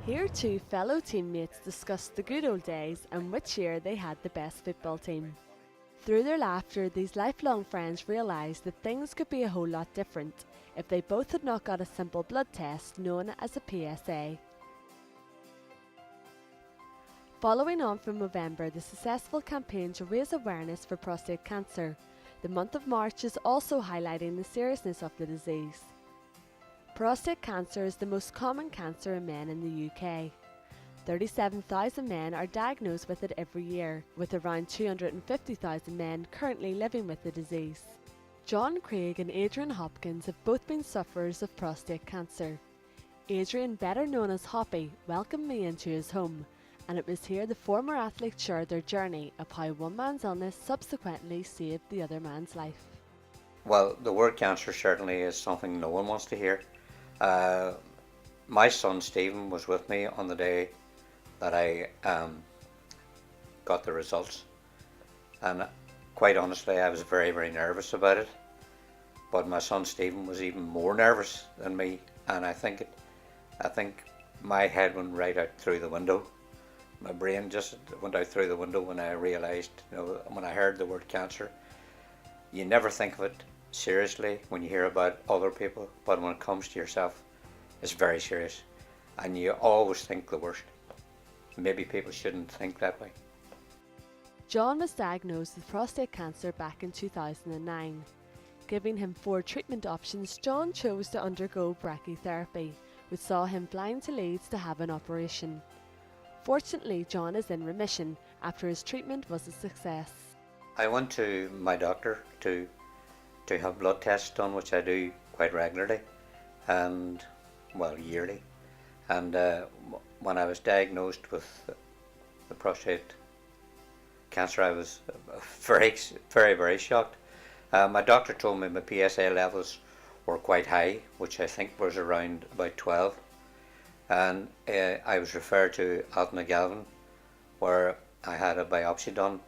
Here two fellow teammates discussed the good old days and which year they had the best football team. Through their laughter, these lifelong friends realised that things could be a whole lot different if they both had not got a simple blood test known as a PSA. Following on from Movemeber, the successful campaign to raise awareness for prostate cancer, the month of March is also highlighting the seriousness of the disease. Prostate cancer is the most common cancer in men in the UK. 37,000 men are diagnosed with it every year, with around 250,000 men currently living with the disease. John, Craig and Adrian Hopkins have both been sufferers of prostate cancer. Adrian, better known as Hoppy, welcomed me into his home, and it was here the former athlete shared their journey of how one man's illness subsequently saved the other man's life. Well, the word cancer certainly is something no one wants to hear. My son Stephen was with me on the day that I got the results, and quite honestly I was very, very nervous about it, but my son Stephen was even more nervous than me, and I think my head went right out through the window. My brain just went out through the window when I realised, when I heard the word cancer. You never think of it seriously when you hear about other people, but when it comes to yourself, it's very serious, and you always think the worst. Maybe people shouldn't think that way. John was diagnosed with prostate cancer back in 2009. Giving him 4 treatment options, John chose to undergo brachytherapy, which saw him flying to Leeds to have an operation. Fortunately, John is in remission after his treatment was a success. I went to my doctor to have blood tests done, which I do quite regularly, and yearly. And when I was diagnosed with the prostate cancer, I was very, very, very shocked. My doctor told me my PSA levels were quite high, which I think was around about 12. And I was referred to Aislinn, where I had a biopsy done,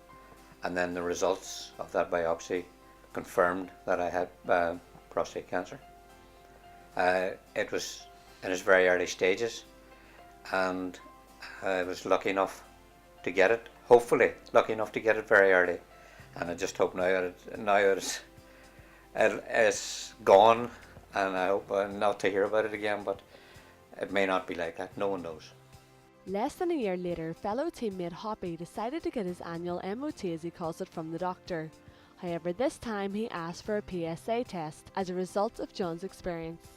and then the results of that biopsy confirmed that I had prostate cancer. It was in its very early stages, and I was lucky enough to get it, hopefully lucky enough to get it very early, and I just hope now it's gone, and I hope not to hear about it again, but it may not be like that, no one knows. Less than a year later, fellow teammate Hoppy decided to get his annual MOT, as he calls it, from the doctor. However, this time he asked for a PSA test as a result of John's experience.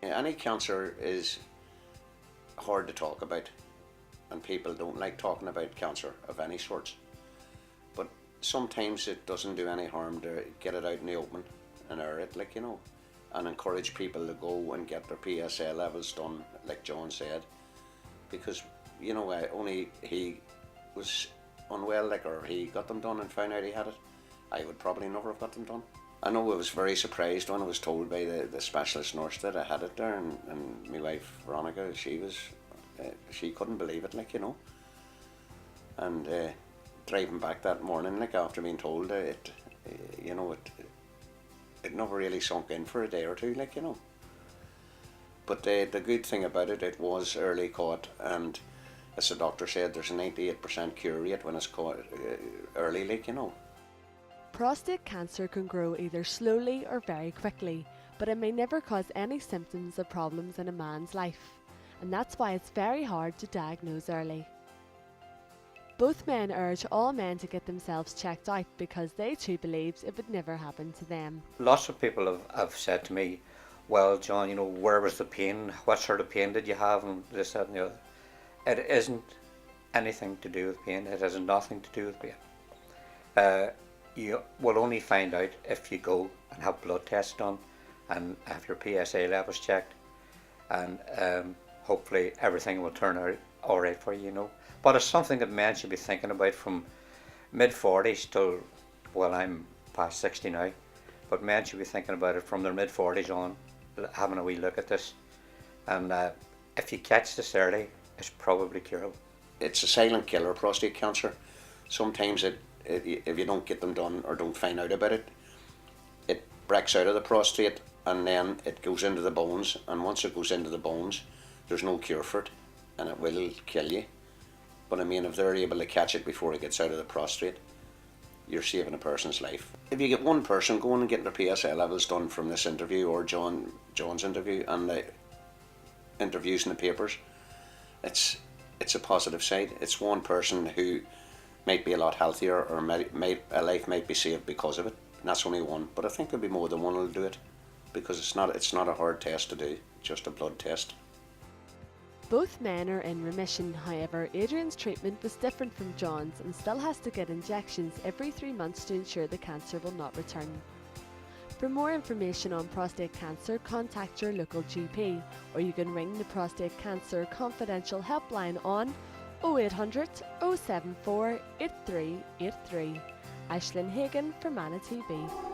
Any cancer is hard to talk about, and people don't like talking about cancer of any sorts. But sometimes it doesn't do any harm to get it out in the open and air it, and encourage people to go and get their PSA levels done, like John said, because only he was unwell, or he got them done and found out he had it. I would probably never have got them done. I know I was very surprised when I was told by the specialist nurse that I had it there, and my wife Veronica, she couldn't believe it, and driving back that morning, after being told it never really sunk in for a day or two, But the good thing about it, it was early caught, and as the doctor said, there's a 98% cure rate when it's caught early, Prostate cancer can grow either slowly or very quickly, but it may never cause any symptoms or problems in a man's life, and that's why it's very hard to diagnose early. Both men urge all men to get themselves checked out because they too believe it would never happen to them. Lots of people have said to me, well, John, where was the pain? What sort of pain did you have? And this, that and the other. It isn't anything to do with pain. It has nothing to do with pain. You will only find out if you go and have blood tests done and have your PSA levels checked, and hopefully everything will turn out alright for you, But it's something that men should be thinking about from mid-40s till, I'm past 60 now, but men should be thinking about it from their mid-40s on, having a wee look at this. And if you catch this early, it's probably curable. It's a silent killer, prostate cancer. Sometimes if you don't get them done or don't find out about it, it breaks out of the prostate and then it goes into the bones, and once it goes into the bones, there's no cure for it, and it will kill you. But I mean, if they're able to catch it before it gets out of the prostate, you're saving a person's life. If you get one person going and getting their PSA levels done from this interview, or John's interview, and the interviews in the papers, it's a positive side. It's one person who might be a lot healthier, or a life might be saved because of it. And that's only one, but I think there'll be more than one who'll do it, because it's not a hard test to do, just a blood test. Both men are in remission. However, Adrian's treatment was different from John's and still has to get injections every 3 months to ensure the cancer will not return. For more information on prostate cancer, contact your local GP, or you can ring the Prostate Cancer Confidential Helpline on 0800 074 8383. Aislinn Hagan for Mana TV.